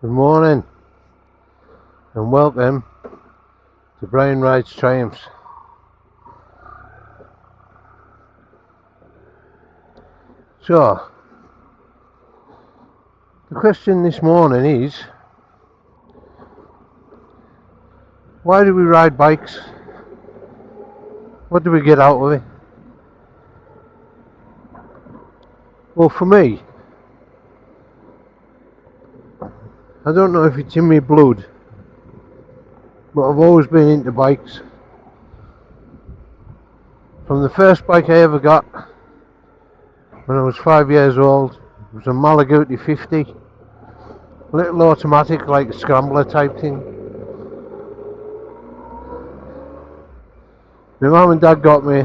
Good morning and welcome to Brian Rides Triumphs. So, the question this morning is, why do we ride bikes? What do we get out of it? Well, for me, I don't know if it's in my blood, but I've always been into bikes. From the first bike I ever got, when I was 5 years old, it was a Malaguti 50, little automatic, like a scrambler type thing. My mum and dad got me,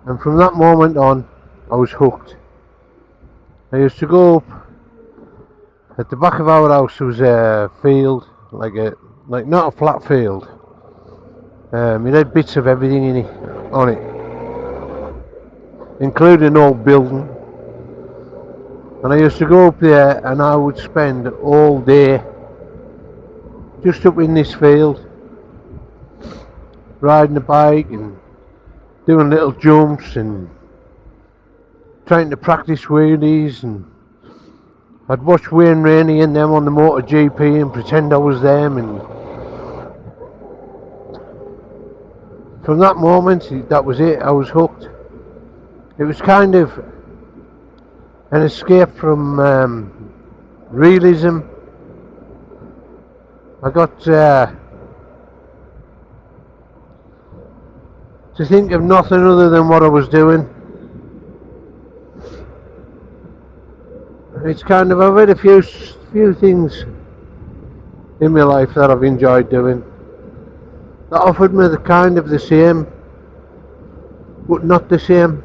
and from that moment on, I was hooked. I used to go up at the back of our house. There was a field, like not a flat field. It had bits of everything in it, on it, including an old building. And I used to go up there, and I would spend all day just up in this field, riding a bike and doing little jumps and trying to practice wheelies. And I'd watch Wayne Rainey and them on the MotoGP and pretend I was them. And from that moment, that was it. I was hooked. It was kind of an escape from realism. I got to think of nothing other than what I was doing. It's kind of, I've had a few things in my life that I've enjoyed doing that offered me the same, but not the same.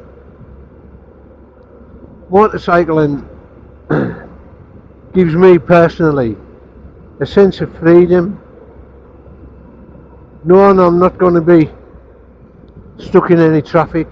Motorcycling gives me personally a sense of freedom, knowing I'm not going to be stuck in any traffic.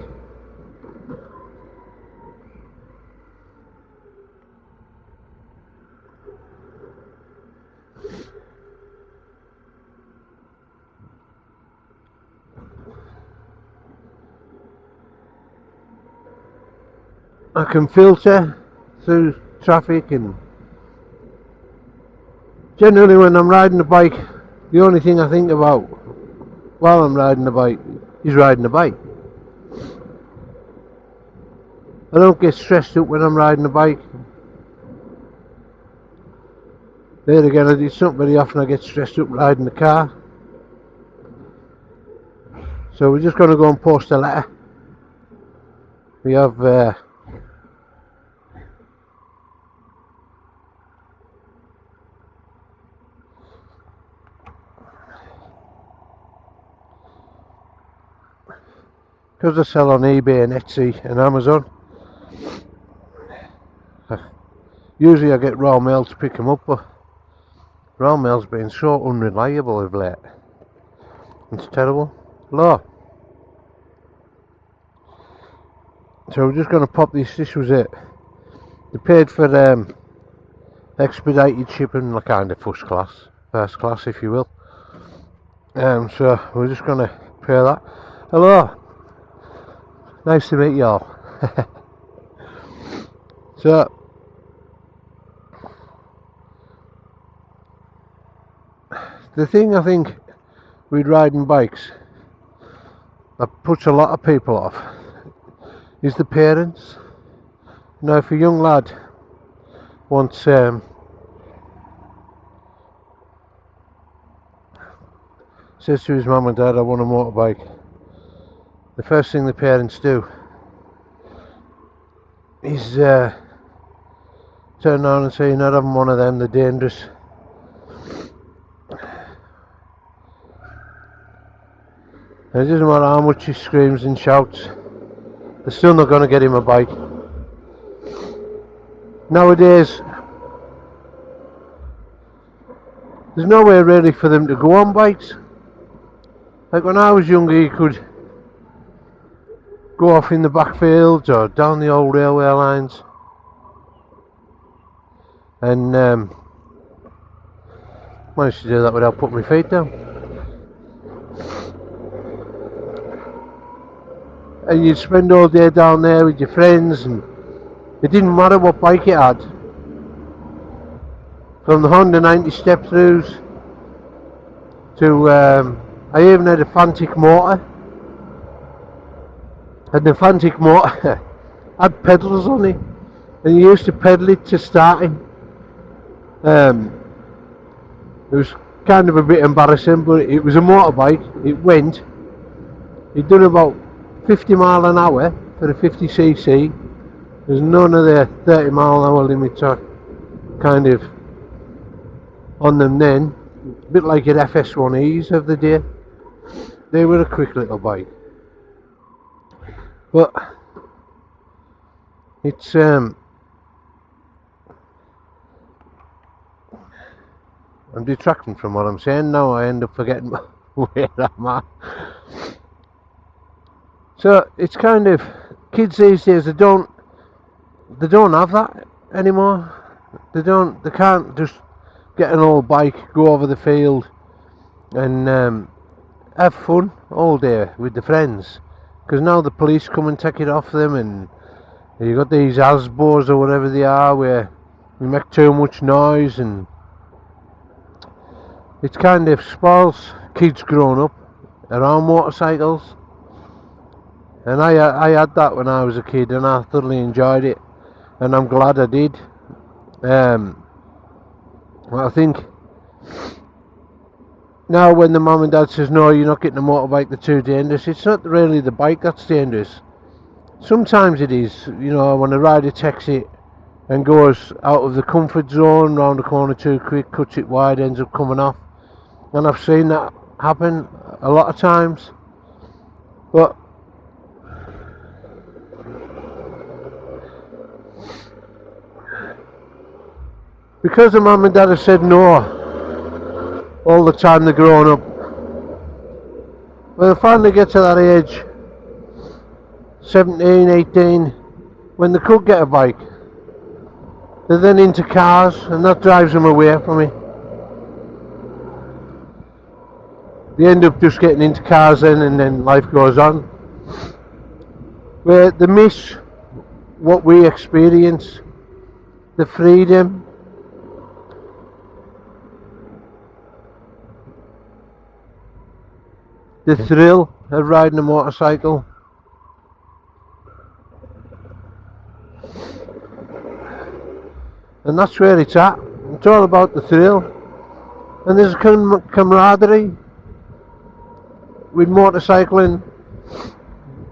I can filter through traffic, and generally when I'm riding a bike, the only thing I think about while I'm riding a bike is riding a bike. I don't get stressed out when I'm riding a bike. There again, it's not very often I get stressed up riding the car. So we're just going to go and post a letter. We have because I sell on eBay and Etsy and Amazon. Usually I get raw mail to pick them up, but raw mail's been so unreliable of late. It's terrible. Hello. So we're just going to pop this. This was it. They paid for expedited shipping, like kind of first class, if you will. So we're just going to pay that. Hello. Nice to meet you all. So the thing I think with riding bikes that puts a lot of people off is the parents. Now, if a young lad wants says to his mum and dad, I want a motorbike, the first thing the parents do is turn around and say, you're not having one of them, they're dangerous. And it doesn't matter how much he screams and shouts, they're still not going to get him a bike. Nowadays, there's nowhere really for them to go on bikes. Like when I was younger, you could go off in the backfields or down the old railway lines. and managed to do that without putting my feet down. And you'd spend all day down there with your friends, and it didn't matter what bike you had. From the Honda 90 step-throughs to, I even had a Fantic motor. And the Fantic motor had pedals on it, and you used to pedal it to starting. It was kind of a bit embarrassing, but it was a motorbike. It went. It done about 50 mile an hour for a 50cc. There's none of the 30 mile an hour limits are kind of on them then. A bit like your FS1Es of the day. They were a quick little bike. But it's I'm detracting from what I'm saying now. I end up forgetting where I'm at. So it's kind of, kids these days, they don't have that anymore. They can't just get an old bike, go over the field and have fun all day with the friends, because now the police come and take it off them, and you got these ASBOs or whatever they are where you make too much noise, and it kind of spoils kids growing up around motorcycles. And I had that when I was a kid, and I thoroughly enjoyed it, and I'm glad I did. I think now when the mum and dad says no, you're not getting a motorbike, they're too dangerous, it's not really the bike that's dangerous. Sometimes it is, when a rider takes it and goes out of the comfort zone, round the corner too quick, cuts it wide, ends up coming off. And I've seen that happen a lot of times. But because the mum and dad have said no all the time they're growing up, when they finally get to that age, 17, 18, when they could get a bike, they're then into cars, and that drives them away from it. They end up just getting into cars then, and then life goes on. Where they miss what we experience, the freedom, the thrill of riding a motorcycle. And that's where it's at. It's all about the thrill. And there's a camaraderie with motorcycling.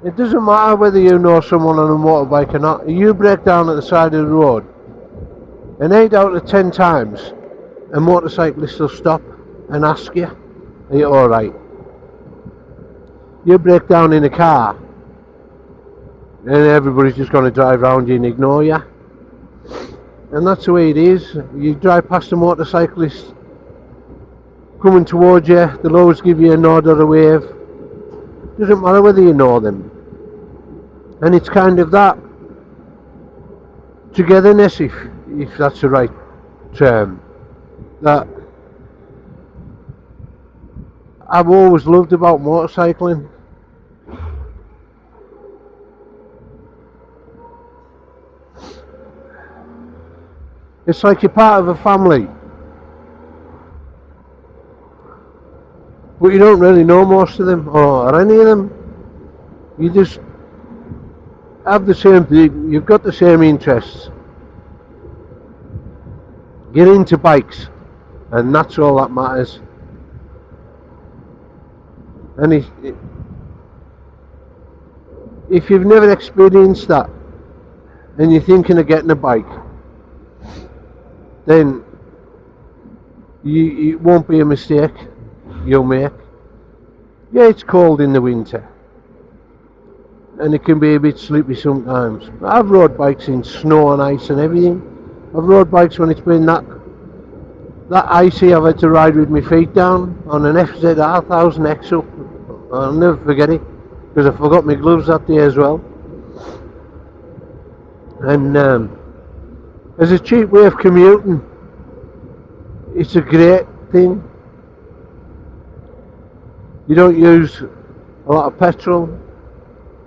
It doesn't matter whether you know someone on a motorbike or not. You break down at the side of the road, and 8 out of 10 times a motorcyclist will stop and ask you, are you alright? You break down in a car, and everybody's just going to drive around you and ignore you. And that's the way it is. You drive past a motorcyclist coming towards you, they'll always give you a nod or a wave. Doesn't matter whether you know them. And it's kind of that togetherness, if that's the right term, that I've always loved about motorcycling. It's like you're part of a family, but you don't really know most of them or any of them. You just have the same thing, you've got the same interests. Get into bikes, and that's all that matters. And if you've never experienced that and you're thinking of getting a bike, then it won't be a mistake you'll make. Yeah, it's cold in the winter, and it can be a bit sleepy sometimes. I've rode bikes in snow and ice and everything. I've rode bikes when it's been that icy. I've had to ride with my feet down on an FZR 1000X up. I'll never forget it, because I forgot my gloves that day as well. And as a cheap way of commuting, it's a great thing. You don't use a lot of petrol.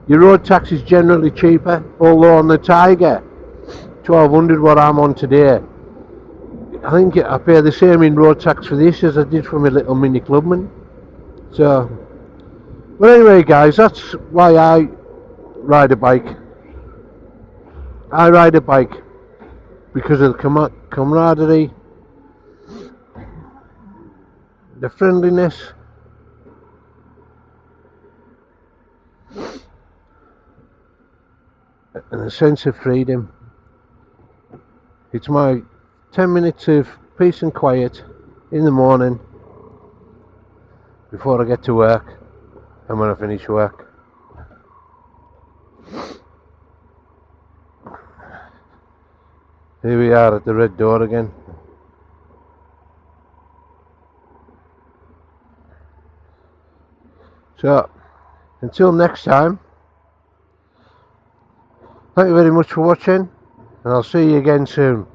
Your road tax is generally cheaper, although on the Tiger 1200 what I'm on today, I think I pay the same in road tax for this as I did for my little Mini Clubman. So, but anyway guys, that's why I ride a bike. I ride a bike because of the camaraderie, the friendliness, and a sense of freedom. It's my 10 minutes of peace and quiet in the morning before I get to work and when I finish work. Here we are at the red door again. So, until next time, thank you very much for watching, and I'll see you again soon.